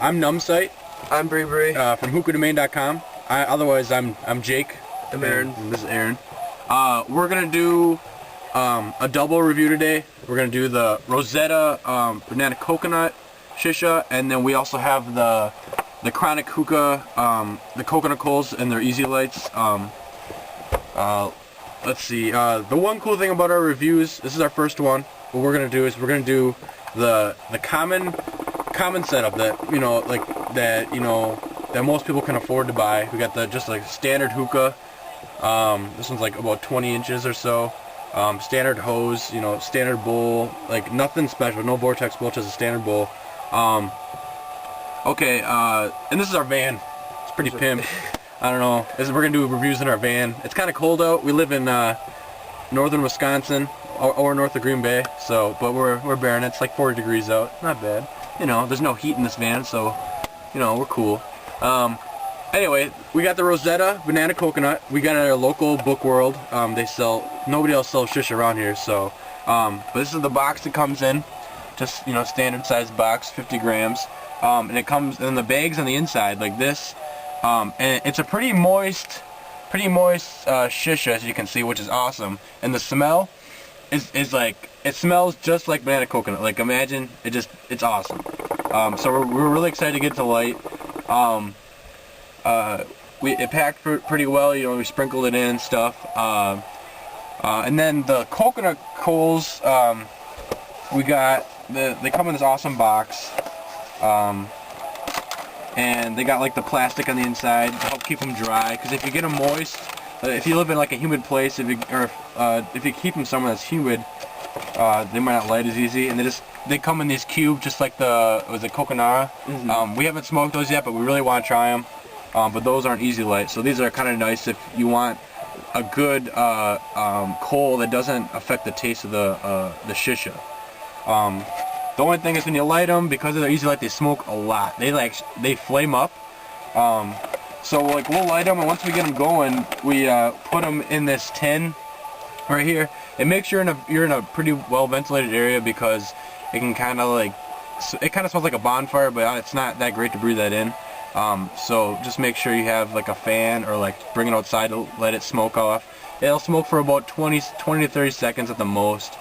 I'm Numbsite. I'm Bree from hookahdomain.com. Otherwise, I'm Jake. I'm Aaron. And this is Aaron. We're gonna do a double review today. We're gonna do the Rosetta Banana Coconut shisha, and then we also have the Chronik Hookah, the Coconut Coals and their Easy Lights. Let's see. The one cool thing about our reviews, this is our first one. What we're gonna do is we're gonna do the common setup that that most people can afford to buy. We got the just like standard hookah. This one's like about 20 inches or so. Standard hose, standard bowl, like nothing special, no vortex bowl, just a standard bowl. Okay, and this is our van. It's pretty pimp. I don't know. We're gonna do reviews in our van. It's kind of cold out. We live in northern Wisconsin or north of Green Bay, so but we're bearing it. It's like 40 degrees out. Not bad. There's no heat in this van, so we're cool. Anyway, we got the Rosetta Banana Coconut. We got it at our local Book World. Nobody else sells shisha around here, so but this is the box it comes in. Just standard size box, 50 grams. And it comes in the bags on the inside like this. And it's a pretty moist shisha, as you can see, which is awesome. And the smell is like, it smells just like banana coconut. Like, imagine, it's awesome. So we're really excited to get to light. It packed pretty well. We sprinkled it in and stuff. And then the coconut coals, we got they come in this awesome box. And they got like the plastic on the inside to help keep them dry, because if you get them moist, if you live in like a humid place, if you keep them somewhere that's humid, they might not light as easy. And they come in these cubes, just like the coconut. We haven't smoked those yet, but we really want to try them. But those aren't easy light, so these are kind of nice if you want a good coal that doesn't affect the taste of the shisha. The only thing is when you light them, because they're easy light, they smoke a lot. They flame up. So like we'll light them, and once we get them going, we put them in this tin right here. And make sure you're in a pretty well ventilated area, because it can kind of smells like a bonfire, but it's not that great to breathe that in. So just make sure you have like a fan, or like bring it outside to let it smoke off. It'll smoke for about 20 to 30 seconds at the most.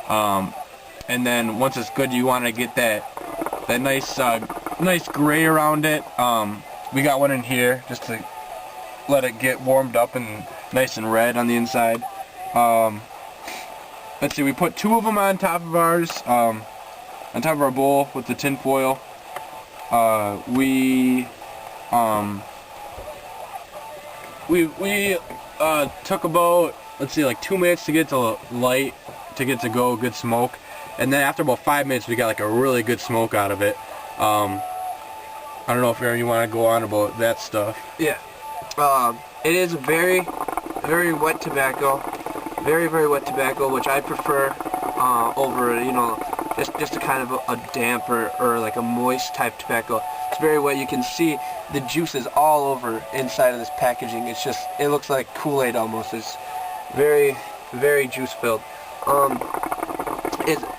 And then once it's good, you want to get that nice gray around it. We got one in here just to let it get warmed up and nice and red on the inside. Let's see, we put 2 of them on top of ours, on top of our bowl with the tin foil. We took about, let's see, like 2 minutes to get to light, to get to go, good smoke. And then after about 5 minutes, we got like a really good smoke out of it. I don't know if Aaron, you want to go on about that stuff. Yeah. It is very, very wet tobacco. Very, very wet tobacco, which I prefer over, just a kind of a damp or like a moist type tobacco. It's very wet. You can see the juices all over inside of this packaging. It looks like Kool-Aid almost. It's very, very juice filled.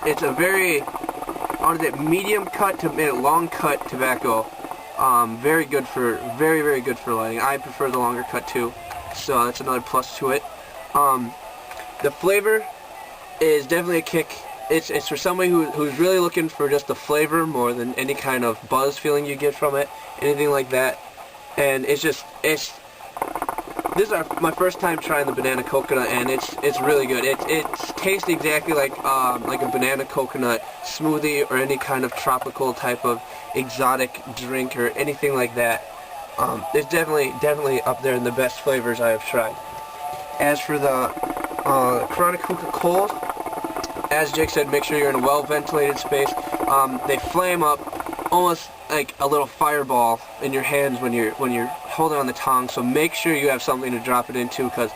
It's a very, medium cut to long cut tobacco. Very good for, very good for lighting. I prefer the longer cut too, so that's another plus to it. The flavor is definitely a kick. It's for somebody who's really looking for just the flavor more than any kind of buzz feeling you get from it, anything like that. And this is my first time trying the banana coconut, and it's really good. It tastes exactly like a banana coconut smoothie or any kind of tropical type of exotic drink or anything like that. It's definitely up there in the best flavors I have tried. As for the Chronik Hookah Coals, as Jake said, make sure you're in a well ventilated space. They flame up almost like a little fireball in your hands when you're holding on the tongue, so make sure you have something to drop it into, because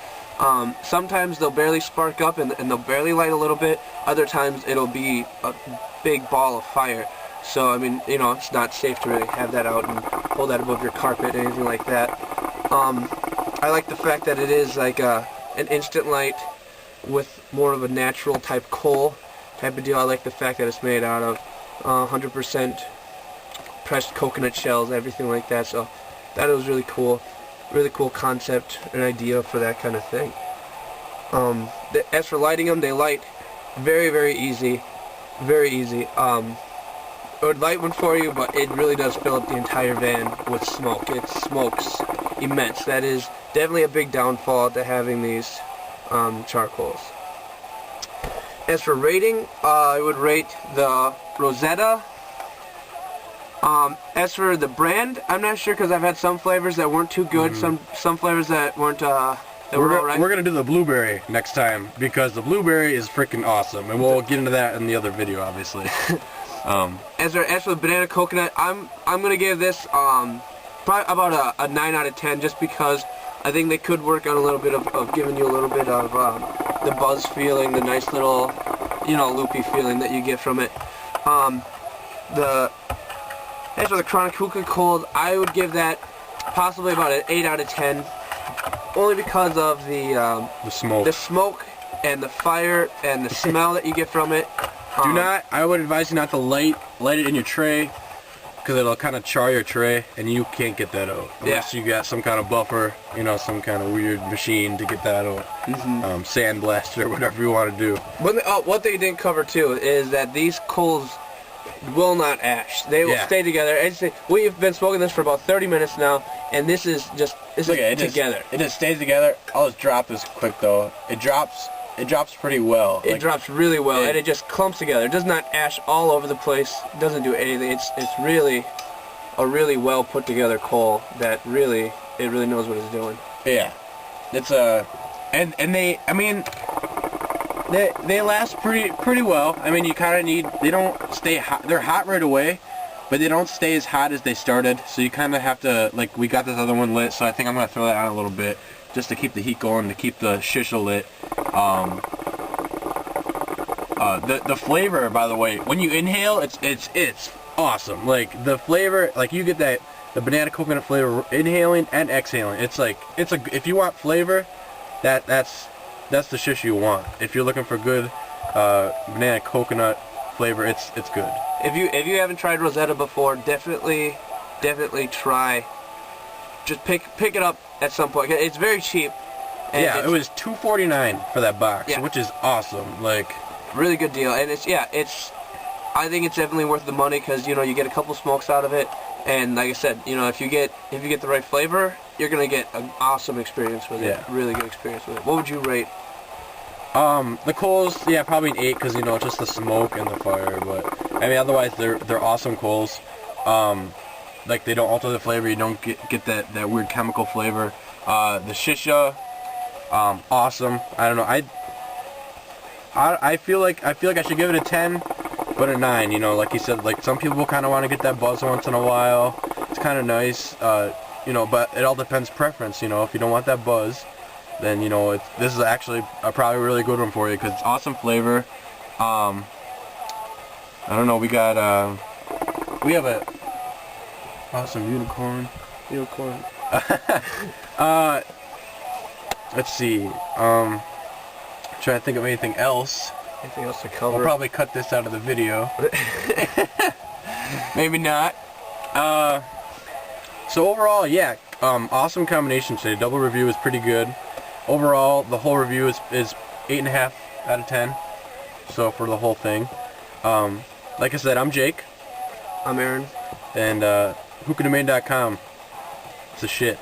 sometimes they'll barely spark up and they'll barely light a little bit. Other times it'll be a big ball of fire. So I mean, it's not safe to really have that out and hold that above your carpet or anything like that. I like the fact that it is like an instant light with more of a natural type coal type of deal. I like the fact that it's made out of 100% pressed coconut shells, everything like that. So that was really cool concept and idea for that kind of thing. As for lighting them, they light very easy, very easy. It would light one for you, but it really does fill up the entire van with smoke. It smokes immense. That is definitely a big downfall to having these charcoals. As for rating, I would rate the Rosetta. As for the brand, I'm not sure because I've had some flavors that weren't too good, some flavors that weren't We're gonna do the blueberry next time because the blueberry is freaking awesome, and we'll get into that in the other video, obviously. As for the banana coconut, I'm gonna give this probably about a 9 out of 10, just because I think they could work on a little bit of giving you a little bit of the buzz feeling, the nice little, loopy feeling that you get from it. As for the Chronik Hookah Coals, I would give that possibly about an 8 out of 10, only because of the smoke and the fire and the smell that you get from it. I would advise you not to light it in your tray, because it'll kind of char your tray, and you can't get that out unless you got some kind of buffer, some kind of weird machine to get that out, sandblaster or whatever you want to do. What they didn't cover too is that these coals will not ash. They will stay together. We've been smoking this for about 30 minutes now, and this is together. It just stays together. I'll just drop this quick though. It drops pretty well. It drops really well, and it just clumps together. It does not ash all over the place. It doesn't do anything. It's really a really well put together coal that really knows what it's doing. Yeah, it's and they last pretty well. I mean, you kind of they don't stay hot. They're hot right away, but they don't stay as hot as they started. So you kind of have to, we got this other one lit, so I think I'm gonna throw that on a little bit just to keep the heat going, to keep the shisha lit. The flavor, by the way, when you inhale, it's awesome. Like the flavor, you get the banana coconut flavor inhaling and exhaling. If you want flavor, that's the shisha you want. If you're looking for good banana coconut flavor, it's good. If you haven't tried Rosetta before, definitely try. Just pick it up at some point. It's very cheap. And yeah, it was $2.49 for that box, which is awesome. Really good deal. And I think it's definitely worth the money, because you get a couple smokes out of it, and like I said, if you get the right flavor, you're gonna get an awesome experience with it. Really good experience with it. What would you rate? The coals, probably an 8, because just the smoke and the fire. But I mean, otherwise they're awesome coals. They don't alter the flavor. You don't get that weird chemical flavor. The shisha, awesome. I don't know. I feel like I should give it a 10, but a 9. Like you said, some people kind of want to get that buzz once in a while. It's kind of nice. But it all depends preference. If you don't want that buzz, then this is actually probably a really good one for you, because it's awesome flavor. I don't know. We have a awesome unicorn. Let's see. Trying to think of anything else. Anything else to cover? We'll probably cut this out of the video. Maybe not. So overall, awesome combination today. Double review is pretty good. Overall, the whole review is 8.5 out of 10. So for the whole thing. Like I said, I'm Jake. I'm Aaron. And hookahdomain.com. It's a shit.